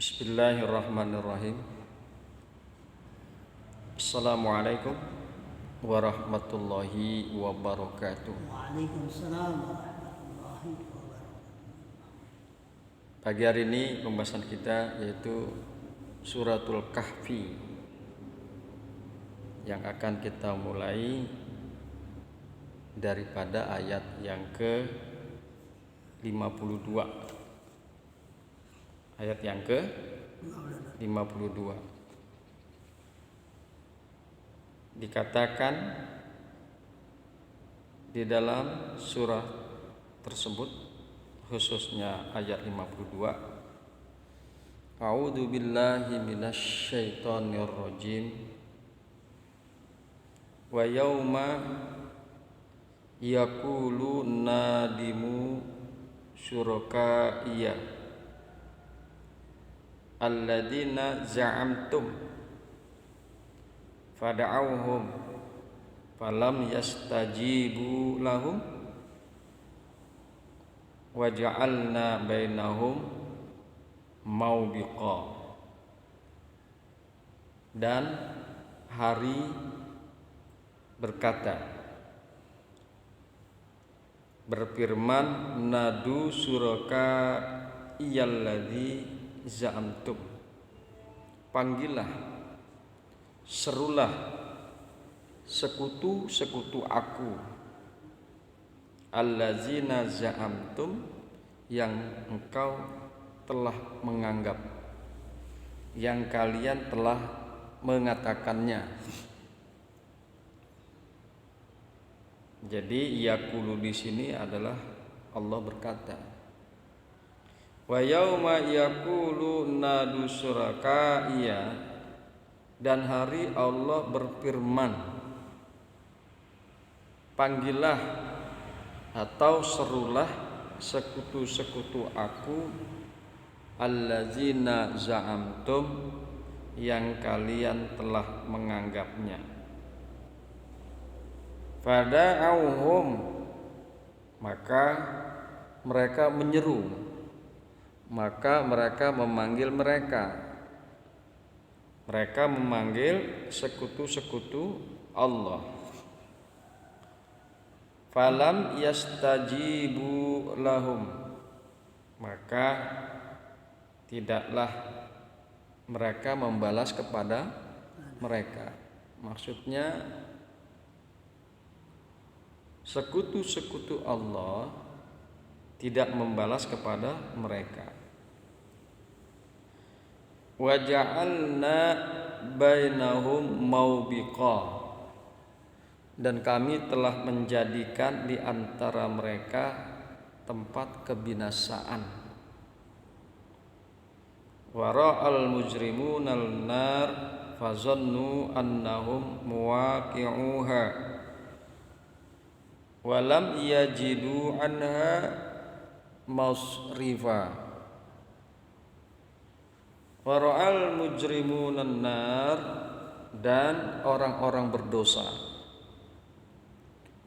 Bismillahirrahmanirrahim. Assalamualaikum warahmatullahi wabarakatuh. Waalaikumsalam warahmatullahi wabarakatuh. Pagi hari ini pembahasan kita yaitu Suratul Kahfi yang akan kita mulai daripada ayat yang ke-52. Ayat yang ke-52 dikatakan di dalam surah tersebut, khususnya ayat 52, A'udzu billahi minasy syaithanir rajim. Wa yauma yaqulu nadimu syuraka'iya alladzina za'amtum fada'awhum falam yastajibu lahum waja'alna bainahum maubiqa. Dan hari berkata, berfirman, nadu suraka iyalladzi za'amtum, panggillah, serulah sekutu-sekutu aku, allazina za'amtum, yang engkau telah menganggap, yang kalian telah mengatakannya. Jadi yaqulu di sini adalah Allah berkata, wa yauma yaqulu nadu syuraka'iya, dan hari Allah berfirman, panggillah atau serulah sekutu-sekutu aku, allazina za'amtum, yang kalian telah menganggapnya. Fada'auhum, maka mereka menyeru, maka mereka memanggil mereka memanggil sekutu-sekutu Allah. Falam yastajibu lahum, maka tidaklah mereka membalas kepada mereka. Maksudnya sekutu-sekutu Allah tidak membalas kepada mereka. Wa ja'alna bainahum maubiqa, dan kami telah menjadikan di antara mereka tempat kebinasaan. Wa ra'al mujrimuna an-nar fazannu annahum muwaqi'uha wa lam yajidu anha masrifa. Wara'al mujrimunan nar, dan orang-orang berdosa,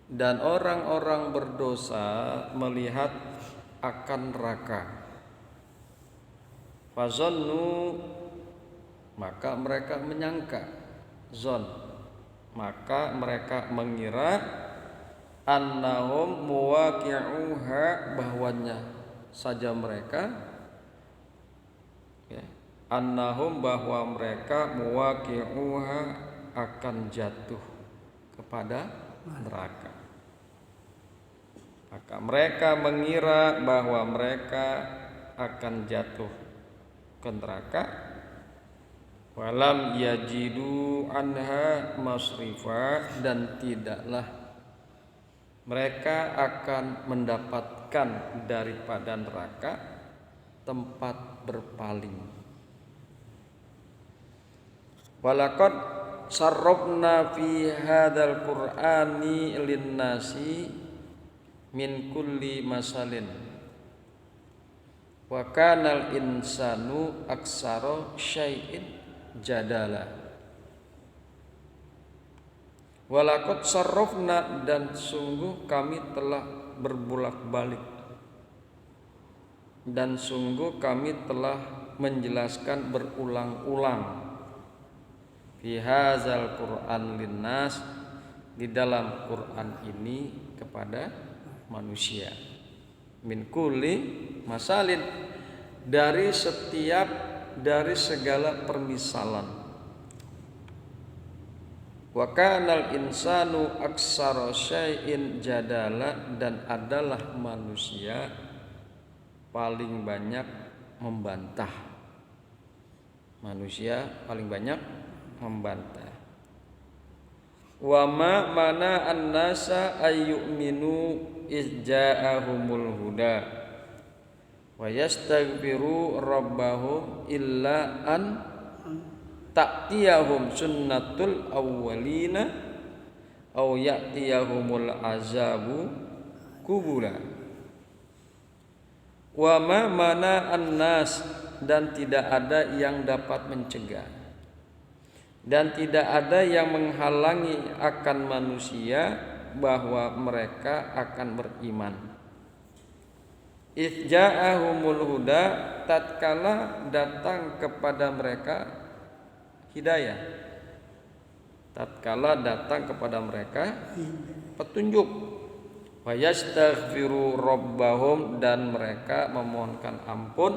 dan orang-orang berdosa melihat akan neraka. Fazannu, maka mereka menyangka, zon, maka mereka mengira, annahum muwaqi'uha, bahwanya saja mereka, annahum, bahwa mereka, muwaqi'uha, akan jatuh kepada neraka. Maka mereka mengira bahwa mereka akan jatuh ke neraka. Walam yajidu anha masrifa, dan tidaklah mereka akan mendapatkan daripada neraka tempat berpaling. Walaqad sarrafna fi hadzal qur'ani lin-nasi min kulli masalin wa kanal insanu aksara syai'in jadala. Walaqad sarrafna, dan sungguh kami telah berbolak-balik, dan sungguh kami telah menjelaskan berulang-ulang fi hadzal Qur'an linnas, di dalam Quran ini kepada manusia, min kulli masalin, dari segala permisalan. Wa kanal insanu aksara syai'in jadala, dan adalah manusia paling banyak membantah. Manusia paling banyak membantah. Wa ma mana an-nasa ayyuminu izja'ahumul huda wa yastaghfiru rabbahum illa an ta'tiyahum sunnatul awwalina aw ya'tiyahumul azabu kubula. Wa ma mana an-nas, dan tidak ada yang dapat mencegah dan tidak ada yang menghalangi akan manusia bahwa mereka akan beriman. Idh ja'ahumul huda, tatkala datang kepada mereka hidayah, tatkala datang kepada mereka petunjuk. Wa yastaghfiru rabbahum, dan mereka memohonkan ampun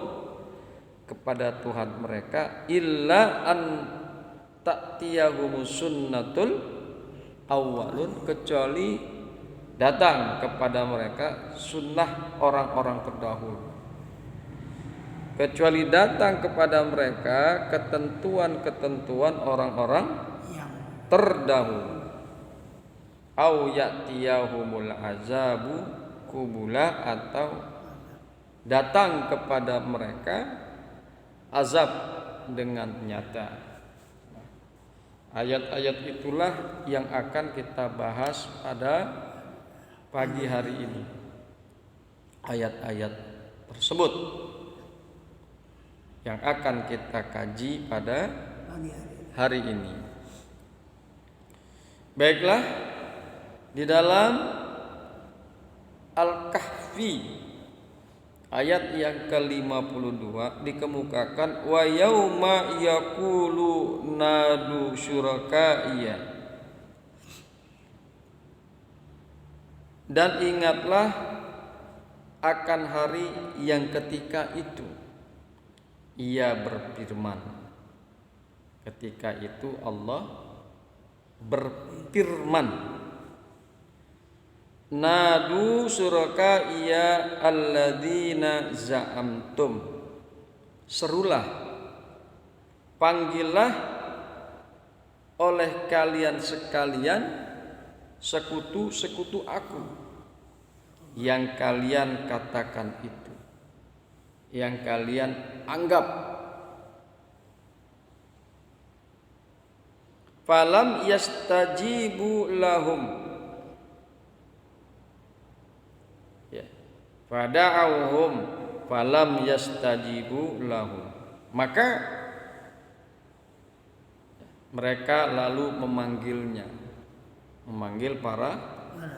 kepada Tuhan mereka, illa an ta'tiyahumus sunnatul awwalun, kecuali datang kepada mereka sunnah orang-orang terdahulu, kecuali datang kepada mereka ketentuan-ketentuan orang-orang terdahulu. Au ya'tiyahumul azabu kubula, atau datang kepada mereka azab dengan nyata. Ayat-ayat itulah yang akan kita bahas pada pagi hari ini. Ayat-ayat tersebut yang akan kita kaji pada hari ini. Baiklah, di dalam Al-Kahfi ayat yang ke-52 dikemukakan, wa yauma yaqulu nadu syurakaiya, dan ingatlah akan hari yang ketika itu ia berfirman. Ketika itu Allah berfirman, nadu syurakaiya alladzina za'amtum, serulah, panggillah oleh kalian sekalian sekutu-sekutu aku yang kalian katakan itu, yang kalian anggap. Falam yastajibu lahum, fada'auhum falam yastajibu lahum, maka mereka lalu memanggil para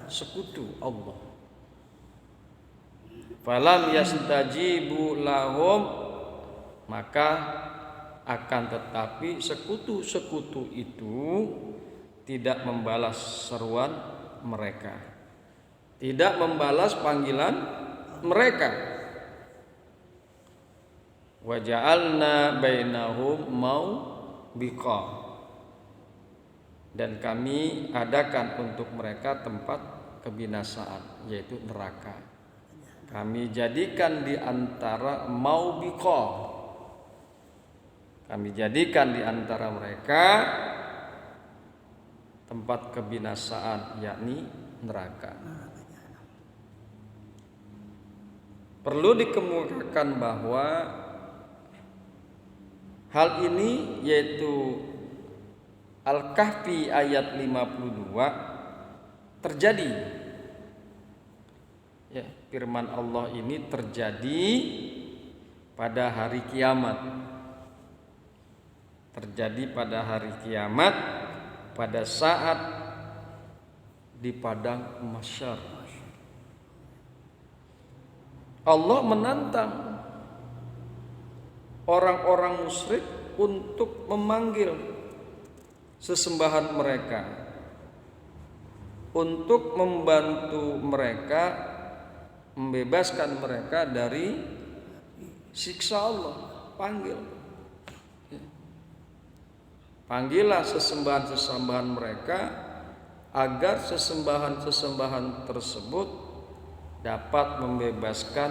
sekutu Allah. Falam yastajibu lahum, maka akan tetapi sekutu-sekutu itu tidak membalas seruan mereka, tidak membalas panggilan mereka. Wa ja'alna bainahum maubiqa, dan kami adakan untuk mereka tempat kebinasaan, yaitu neraka. Kami jadikan di antara maubiqa, kami jadikan di antara mereka tempat kebinasaan, yakni neraka. Perlu dikemukakan bahwa hal ini, yaitu Al-Kahfi ayat 52, terjadi. Ya, firman Allah ini terjadi pada hari kiamat. Terjadi pada hari kiamat, pada saat di padang mahsyar. Allah menantang orang-orang musyrik untuk memanggil sesembahan mereka, untuk membantu mereka, membebaskan mereka dari siksa Allah. Panggillah sesembahan-sesembahan mereka agar sesembahan-sesembahan tersebut dapat membebaskan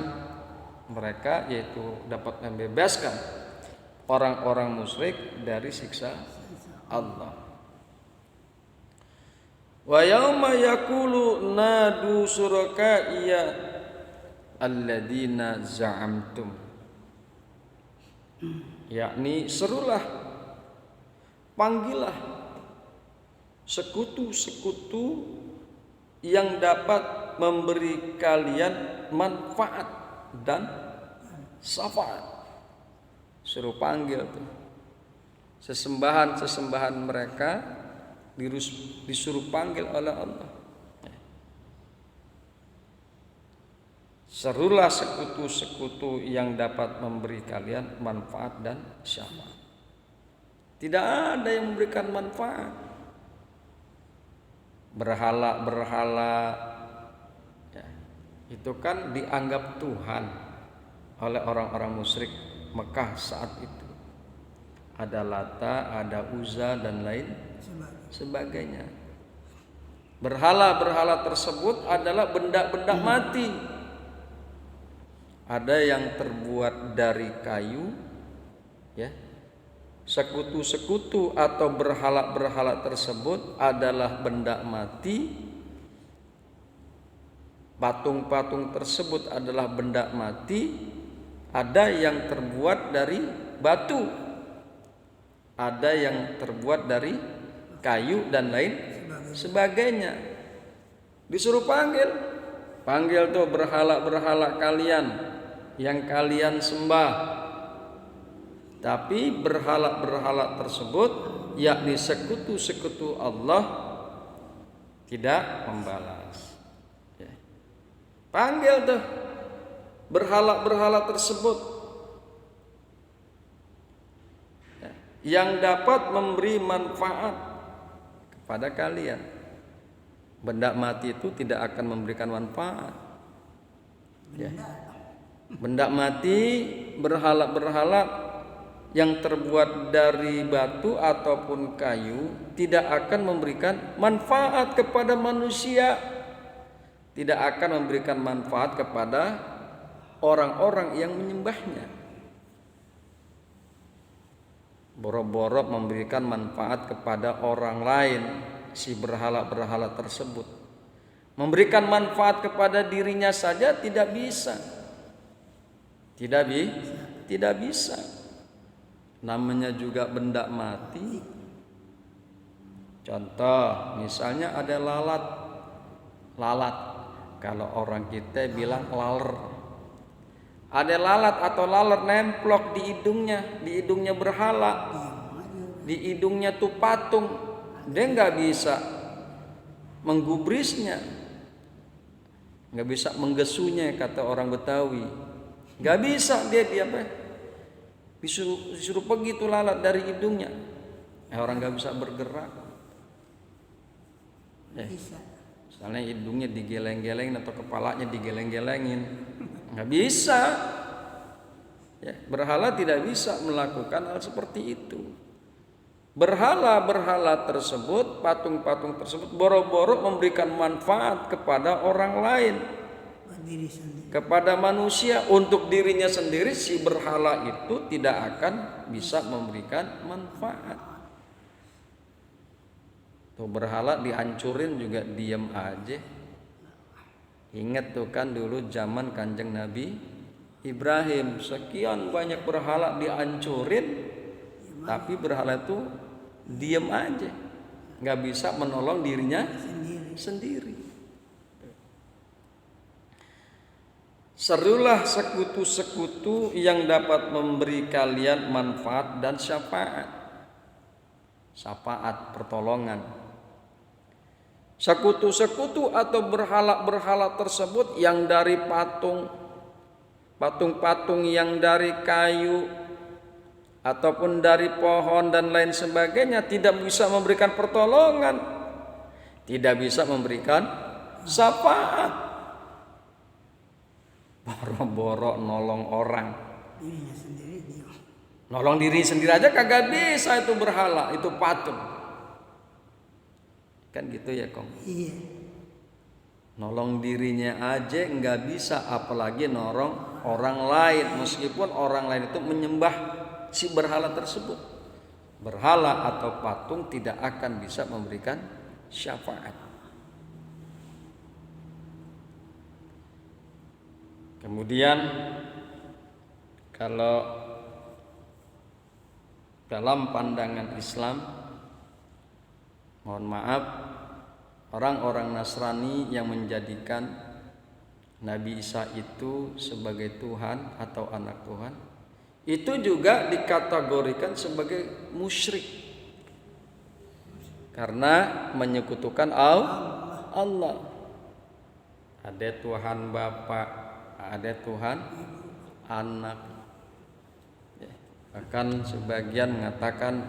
mereka, yaitu dapat membebaskan orang-orang musyrik dari siksa Allah. Wa yauma yaqulu nadu syurakaiya alladzina za'amtum, yakni serulah, panggillah sekutu-sekutu yang dapat memberi kalian manfaat dan syafaat. Suruh panggil tuh sesembahan mereka, disuruh panggil oleh Allah. Serulah sekutu-sekutu yang dapat memberi kalian manfaat dan syafaat. Tidak ada yang memberikan manfaat. Berhala ya, itu kan dianggap Tuhan oleh orang-orang musyrik Mekah saat itu. Ada Lata, ada Uzza dan lain sebagainya. Berhala-berhala tersebut adalah benda-benda mati. Ada yang terbuat dari kayu, ya. Sekutu-sekutu atau berhala-berhala tersebut adalah benda mati. Patung-patung tersebut adalah benda mati. Ada yang terbuat dari batu, ada yang terbuat dari kayu dan lain sebagainya. Disuruh panggil tuh berhala-berhala kalian yang kalian sembah. Tapi berhala-berhala tersebut, yakni sekutu-sekutu Allah, tidak membalas. Panggil tuh berhala-berhala tersebut yang dapat memberi manfaat kepada kalian. Benda mati itu tidak akan memberikan manfaat. Ya. Benda mati, berhala-berhala yang terbuat dari batu ataupun kayu tidak akan memberikan manfaat kepada manusia, tidak akan memberikan manfaat kepada orang-orang yang menyembahnya. Boro-boro memberikan manfaat kepada orang lain, si berhala-berhala tersebut. Memberikan manfaat kepada dirinya saja tidak bisa. Tidak bisa. Namanya juga benda mati. Contoh, misalnya ada lalat. Kalau orang kita bilang laler. Ada lalat atau laler nemplok di hidungnya berhala, di hidungnya tuh patung. Dia nggak bisa menggubrisnya, nggak bisa menggesunya, kata orang Betawi. Nggak bisa dia disuruh pergi tuh lalat dari hidungnya. Orang nggak bisa bergerak. Misalnya hidungnya digeleng-gelengin atau kepalanya digeleng-gelengin, nggak bisa. Ya, berhala tidak bisa melakukan hal seperti itu. Berhala-berhala tersebut, patung-patung tersebut boro-boro memberikan manfaat kepada orang lain, kepada manusia. Untuk dirinya sendiri si berhala itu tidak akan bisa memberikan manfaat. Tuh berhala dihancurin juga diam aja. Ingat tuh kan dulu zaman Kanjeng Nabi Ibrahim, sekian banyak berhala dihancurin, tapi berhala itu diam aja, nggak bisa menolong dirinya sendiri. Serulah sekutu-sekutu yang dapat memberi kalian manfaat dan syafaat pertolongan. Sekutu-sekutu atau berhala-berhala tersebut yang dari patung-patung yang dari kayu, ataupun dari pohon dan lain sebagainya tidak bisa memberikan pertolongan, tidak bisa memberikan syafaat. Boro-boro nolong orang, Dirinya sendiri dia. nolong diri sendiri aja kagak bisa, itu berhala, itu patung. Kan gitu ya Kong. Iya. Nolong dirinya aja nggak bisa, apalagi nolong orang lain, meskipun orang lain itu menyembah si berhala tersebut. Berhala atau patung tidak akan bisa memberikan syafaat. Kemudian kalau dalam pandangan Islam, mohon maaf, orang-orang Nasrani yang menjadikan Nabi Isa itu sebagai Tuhan atau anak Tuhan, itu juga dikategorikan sebagai musyrik karena menyekutukan Allah. Ada Tuhan Bapa, ada Tuhan Anak. Bahkan sebagian mengatakan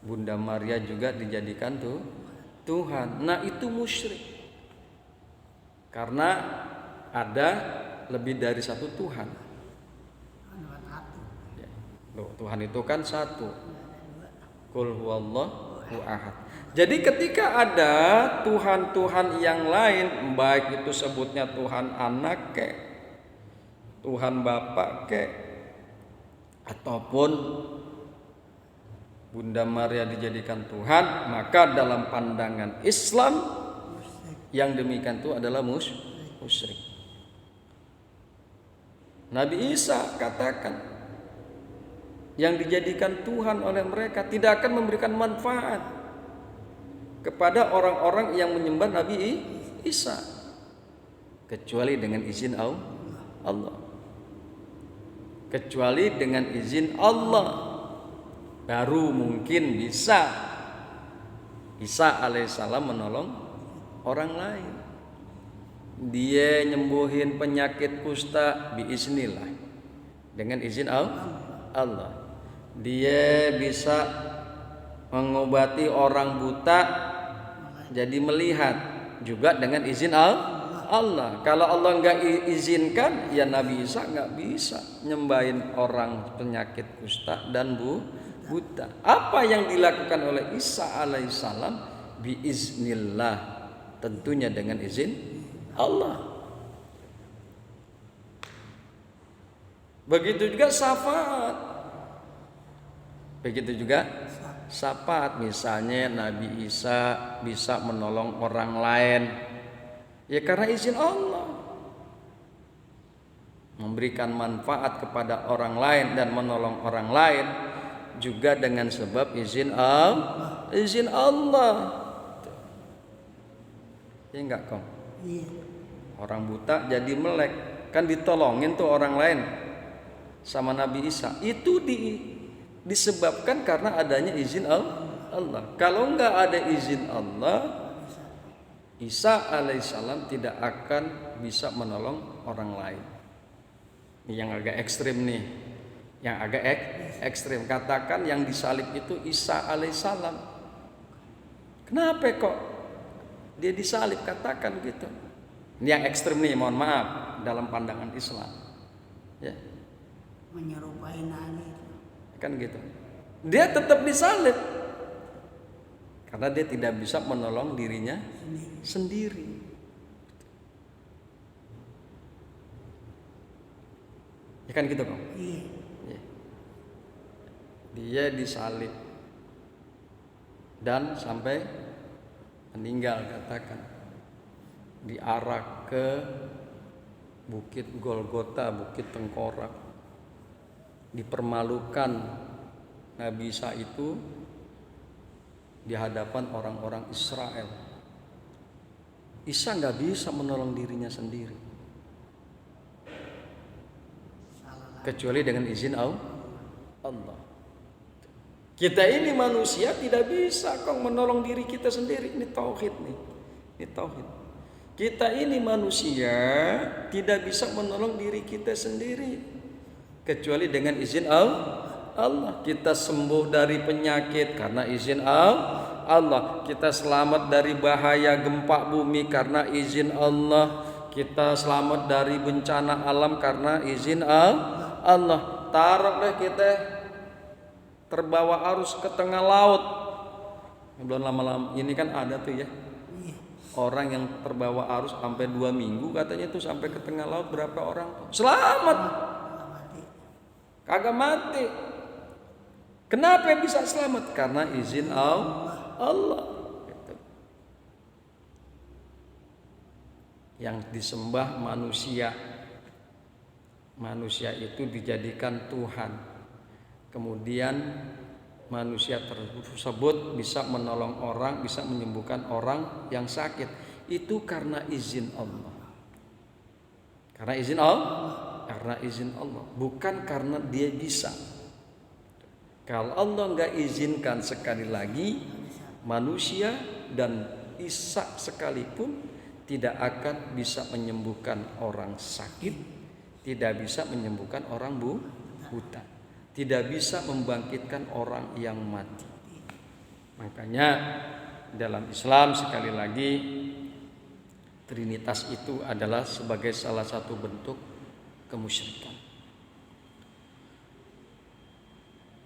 Bunda Maria juga dijadikan Tuhan. Nah, itu musyrik. Karena ada lebih dari satu Tuhan. Tuhan itu kan satu. Qul huwallahu ahad. Jadi ketika ada Tuhan-Tuhan yang lain, baik itu sebutnya Tuhan Anak kek, Tuhan Bapa kek, ataupun Bunda Maria dijadikan Tuhan, maka dalam pandangan Islam yang demikian itu adalah musyrik. Nabi Isa katakan, yang dijadikan Tuhan oleh mereka tidak akan memberikan manfaat kepada orang-orang yang menyembah Nabi Isa kecuali dengan izin Allah. Kecuali dengan izin Allah baru mungkin bisa Isa alaihissalam menolong orang lain. Dia nyembuhin penyakit kusta biiznillah dengan izin Allah. Dia bisa mengobati orang buta jadi melihat juga dengan izin Allah. Kalau Allah nggak izinkan, ya Nabi Isa nggak bisa nyembahin orang penyakit kusta dan buta. Apa yang dilakukan oleh Isa alaihissalam biiznillah, tentunya dengan izin Allah. Begitu juga syafaat. Begitu juga syafaat. Misalnya Nabi Isa bisa menolong orang lain, ya karena izin Allah. Memberikan manfaat kepada orang lain dan menolong orang lain juga dengan sebab izin Allah. Ya enggak Kong? Iya. Orang buta jadi melek, kan ditolongin tuh orang lain sama Nabi Isa. Itu disebabkan karena adanya izin Allah. Kalau enggak ada izin Allah, Isa alaihissalam tidak akan bisa menolong orang lain. Ini yang agak ekstrim nih. Yang agak ekstrim. Katakan yang disalib itu Isa alaihissalam. Kenapa kok dia disalib? Katakan gitu. Ini yang ekstrim nih, mohon maaf, dalam pandangan Islam. Ya. Menyerupai Nabi. Kan gitu. Dia tetap disalib karena dia tidak bisa menolong dirinya sendiri. Ya kan gitu Kong? Iya. Ya. Dia disalib dan sampai meninggal, katakan diarak ke Bukit Golgota, Bukit Tengkorak, dipermalukan Nabi Isa itu di hadapan orang-orang Israel. Isa nggak bisa menolong dirinya sendiri kecuali dengan izin Allah. Kita ini manusia tidak bisa kok menolong diri kita sendiri. Ini tauhid nih. Ini tauhid. Kita ini manusia tidak bisa menolong diri kita sendiri kecuali dengan izin Allah. Kita sembuh dari penyakit karena izin Allah. Kita selamat dari bahaya gempa bumi karena izin Allah. Kita selamat dari bencana alam karena izin Allah. Taruh deh kita terbawa arus ke tengah laut. Belum lama-lama ini kan ada tuh ya. Orang yang terbawa arus sampai 2 minggu katanya tuh sampai ke tengah laut berapa orang selamat. Kagak mati. Kenapa bisa selamat? Karena izin Allah. Gitu. Yang disembah manusia. Manusia itu dijadikan Tuhan. Kemudian manusia tersebut bisa menolong orang, bisa menyembuhkan orang yang sakit. Itu karena izin Allah. Karena izin Allah. Karena izin Allah. Bukan karena dia bisa. Kalau Allah nggak izinkan, sekali lagi manusia dan Isa sekalipun tidak akan bisa menyembuhkan orang sakit, tidak bisa menyembuhkan orang buta, tidak bisa membangkitkan orang yang mati. Makanya dalam Islam sekali lagi Trinitas itu adalah sebagai salah satu bentuk kemusyrikan.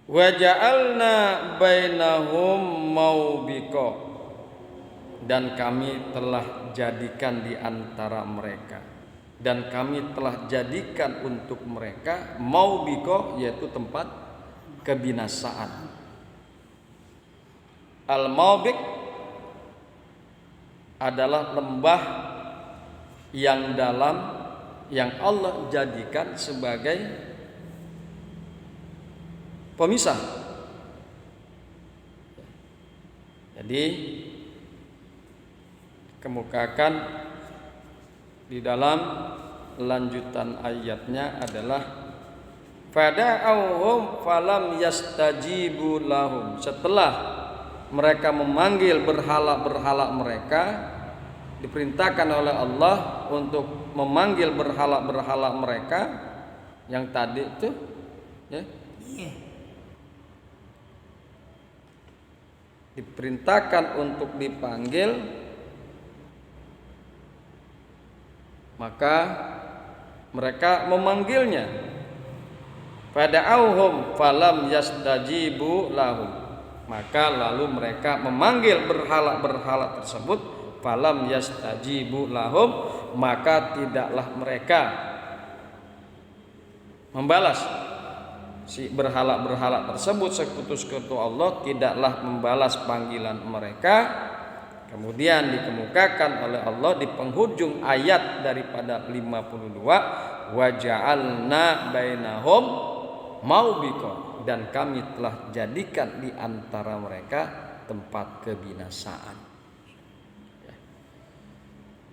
Wa ja'alna bainahum maubiqa, dan kami telah jadikan di antara mereka, dan kami telah jadikan untuk mereka maubiqa, yaitu tempat kebinasaan. Al-maubiq adalah lembah yang dalam yang Allah jadikan sebagai pemisah. Jadi kemukakan di dalam lanjutan ayatnya adalah fada'auhum falam yastajibu lahum. Setelah mereka memanggil berhala-berhala mereka, diperintahkan oleh Allah untuk memanggil berhala-berhala mereka yang tadi itu ya. Diperintahkan untuk dipanggil, maka mereka memanggilnya. Fada'auhum falam yastajibu lahum, maka lalu mereka memanggil berhala-berhala tersebut. Falam yastajibu lahum, maka tidaklah mereka membalas. Si berhala-berhala tersebut, sekutu-sekutu Allah, tidaklah membalas panggilan mereka. Kemudian dikemukakan oleh Allah di penghujung ayat daripada 52, wa ja'alna bainahum maubiqa, dan kami telah jadikan di antara mereka tempat kebinasaan.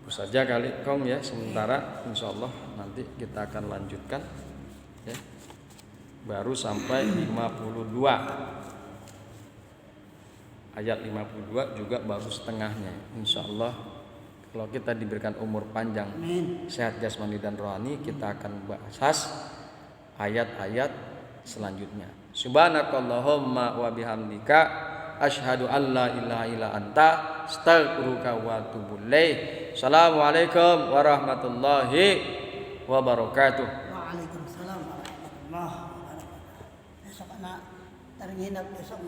Itu saja kali Kong ya, sementara insyaallah nanti kita akan lanjutkan ya. Baru sampai 52. Ayat 52 juga baru setengahnya. Insyaallah kalau kita diberikan umur panjang, sehat jasmani dan rohani, kita akan bahas ayat-ayat selanjutnya. Subhanakallahumma wa bihamdika asyhadu an la ilaha illa anta astaghfiruka wa atubu ilaik. Assalamualaikum warahmatullahi wabarakatuh. Waalaikumsalam warahmatullahi wabarakatuh. Besok anak ternginap besok.